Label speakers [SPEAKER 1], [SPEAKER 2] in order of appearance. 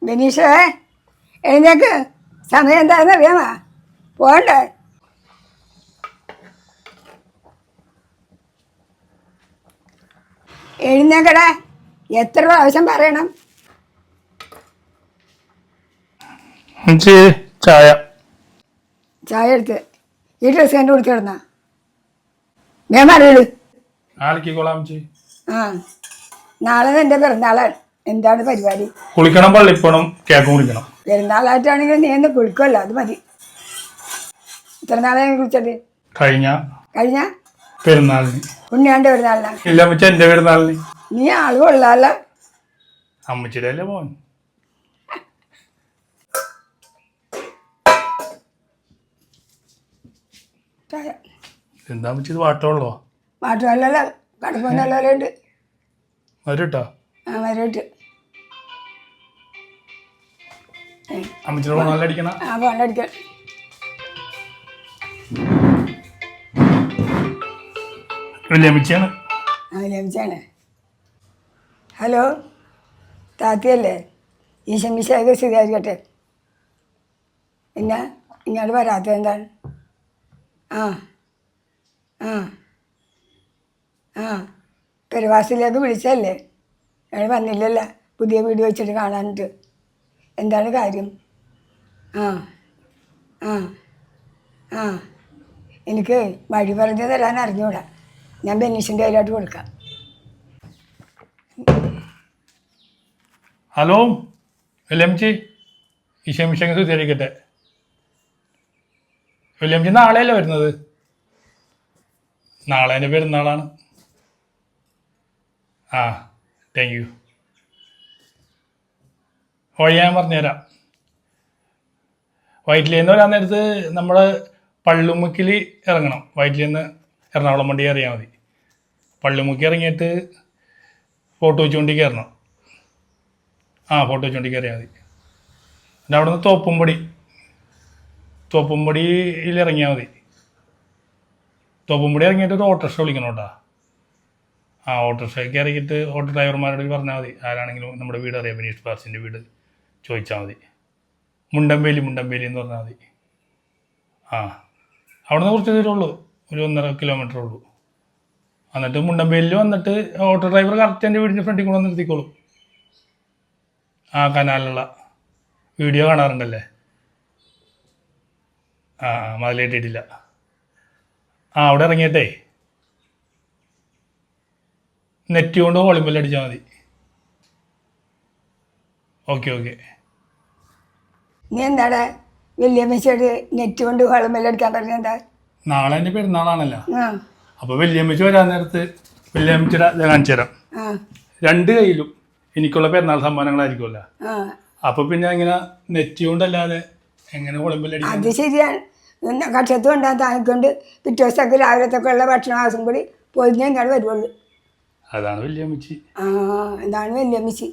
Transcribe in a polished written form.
[SPEAKER 1] ബെനീഷേ, എഴുന്നേക്ക്. സമയം എന്താണെന്ന് അറിയാമോ? പോകണ്ടേ? എഴുന്നേക്കടാ. എത്ര പ്രാവശ്യം പറയണം?
[SPEAKER 2] ചായ
[SPEAKER 1] ചായ എടുത്ത് ഈ ഡ്രസ്സ് എൻ്റെ കൊടുത്ത് കിടന്നാ ഞാൻ അറിയുള്ളൂ. ആ, നാളെ എൻ്റെ പിറന്നാളാണ്. എന്താണ് പരിപാടി?
[SPEAKER 2] കുളിക്കണം, പള്ളിപ്പോണം, കേക്ക് കുടിക്കണം.
[SPEAKER 1] പെരുന്നാളായിട്ടാണെങ്കിൽ നീ ഒന്ന് കുളിക്കുമല്ലോ, അത് മതി. ഇത്ര നാളെ കുളിച്ചത് കഴിഞ്ഞ
[SPEAKER 2] പെരുന്നാളിന്.
[SPEAKER 1] ഉണ്ണിയാണ്ട് പെരുന്നാളിനാ?
[SPEAKER 2] ഇല്ല അമ്മച്ചി, എന്റെ പെരുന്നാളിന്.
[SPEAKER 1] നീ ആള് കൊള്ളാല്ല.
[SPEAKER 2] അമ്മച്ചിയുടെ അല്ലേ മോൻ. എന്താ അമ്മച്ചി ഇത് വാട്ടമുള്ളോ?
[SPEAKER 1] മാറ്റമല്ലല്ലോ, കടപ്പൊന്നല്ലോ ഉണ്ട്.
[SPEAKER 2] വരൂട്ടോ.
[SPEAKER 1] ആ, വരട്ട്.
[SPEAKER 2] അമ്മച്ചിയുടെ ഫോൺ നല്ല അടിക്കണം.
[SPEAKER 1] ആ, ഫോണടിക്കാൻ.
[SPEAKER 2] വലിയ അമ്മച്ചിയാണ്.
[SPEAKER 1] ആ, ലഭിച്ചാണ്. ഹലോ, താത്തിയല്ലേ? ഈശമിശാഖ സ്ഥിരീകരിക്കട്ടെ. പിന്നെ ഇങ്ങോട്ട് വരാത്തത് എന്താണ്? ആ ആ ആ പെരുവാസിലേക്ക് വിളിച്ചല്ലേ? ഞങ്ങൾ വന്നില്ലല്ലോ, പുതിയ വീട് വെച്ചിട്ട് കാണാനിട്ട്. എന്താണ് കാര്യം? ആ ആ ആ എനിക്ക് വഴി പറഞ്ഞു തരാൻ അറിഞ്ഞൂടാ. ഞാൻ ബെനീഷിൻ്റെ കയ്യിലോട്ട് കൊടുക്കാം.
[SPEAKER 2] ഹലോ വെല്ലിയമ്മച്ചി, ഈശോമിശിഹായ്ക്ക് സ്തുതിയായിരിക്കട്ടെ. വെല്ലിയമ്മച്ചി നാളെയല്ലേ വരുന്നത്? നാളെ എൻ്റെ പെരുന്നാളാണ്. ആ, താങ്ക് യു. വഴി ഞാൻ പറഞ്ഞുതരാം. വൈറ്റിലേന്ന് വരാൻ നേരത്ത് നമ്മൾ പള്ളുമുക്കിൽ ഇറങ്ങണം. വൈറ്റിലേന്ന് എറണാകുളം വണ്ടി കയറിയാൽ മതി. പള്ളിമുക്കി ഇറങ്ങിയിട്ട് ഫോട്ടോ വെച്ചുകൊണ്ട് കയറണം. ആ, ഫോട്ടോ വെച്ചുകൊണ്ട് കയറിയാൽ മതി. പിന്നെ അവിടെ നിന്ന് തോപ്പുംപടിയിൽ ഇറങ്ങിയാൽ മതി. തോപ്പുംപടി ഇറങ്ങിയിട്ട് ഒരു ഓട്ടോറിക്ഷ വിളിക്കണം കേട്ടോ. ആ, ഓട്ടോറിക്ഷയ്ക്ക് ഇറങ്ങിയിട്ട് ഓട്ടോ ഡ്രൈവർമാരോട് പറഞ്ഞാൽ മതി. ആരാണെങ്കിലും നമ്മുടെ വീട് അറിയാം, ബെനീഷ് പാർസിൻ്റെ വീട് ചോദിച്ചാൽ മതി. മുണ്ടമ്പേലി എന്ന് പറഞ്ഞാൽ മതി. ആ, അവിടെ നിന്ന് കുറച്ച് ദൂരമേ ഉള്ളൂ, ഒരു 1.5 കിലോമീറ്റർ ഉള്ളൂ. എന്നിട്ട് മുണ്ടമ്പേലിൽ വന്നിട്ട് ഓട്ടോ ഡ്രൈവർ കറക്റ്റ് എൻ്റെ വീടിൻ്റെ ഫ്രണ്ടിൽ കൂടെ നിർത്തിക്കോളും. ആ, കനാലുള്ള വീഡിയോ കാണാറുണ്ടല്ലേ? ആ, മതിലേറ്റിട്ടില്ല. ആ, അവിടെ ഇറങ്ങിയിട്ടേ നെറ്റ് കൊണ്ട് വോളിബോൾ അടിച്ചാൽ മതി. ഓക്കെ.
[SPEAKER 1] നീ എന്താണ് വല്യമ്മച്ചോട് നെറ്റ് കൊണ്ട് വോളിബോൾ അടിക്കാൻ പറഞ്ഞത്? എന്താ?
[SPEAKER 2] നാളെ എൻ്റെ പെരുന്നാളാണല്ലോ. അപ്പോൾ വല്യമ്മച്ചി വരാൻ നേരത്ത് വല്യമ്മച്ചിയുടെ കാണിച്ചു തരാം. 2 കയ്യിലും എനിക്കുള്ള പെരുന്നാൾ സമ്മാനങ്ങളായിരിക്കുമല്ലോ. അപ്പൊ പിന്നെ ഇങ്ങനെ നെറ്റ് കൊണ്ടല്ലാതെ എങ്ങനെ വോളിബോൾ അടിക്കും?
[SPEAKER 1] അത് ശരിയാണ്. കക്ഷത്ത് കൊണ്ടാൽ താങ്ങിക്കൊണ്ട് പിറ്റേ ദിവസമൊക്കെ രാവിലത്തൊക്കെ ഉള്ള ഭക്ഷണവാസം കൂടി പൊതിഞ്ഞ് ഇങ്ങോട്ട് വരുവുള്ളൂ.
[SPEAKER 2] അതാണ് വല്യമ്മച്ചി.
[SPEAKER 1] ആ, എന്താണ് വല്യമ്മച്ചി?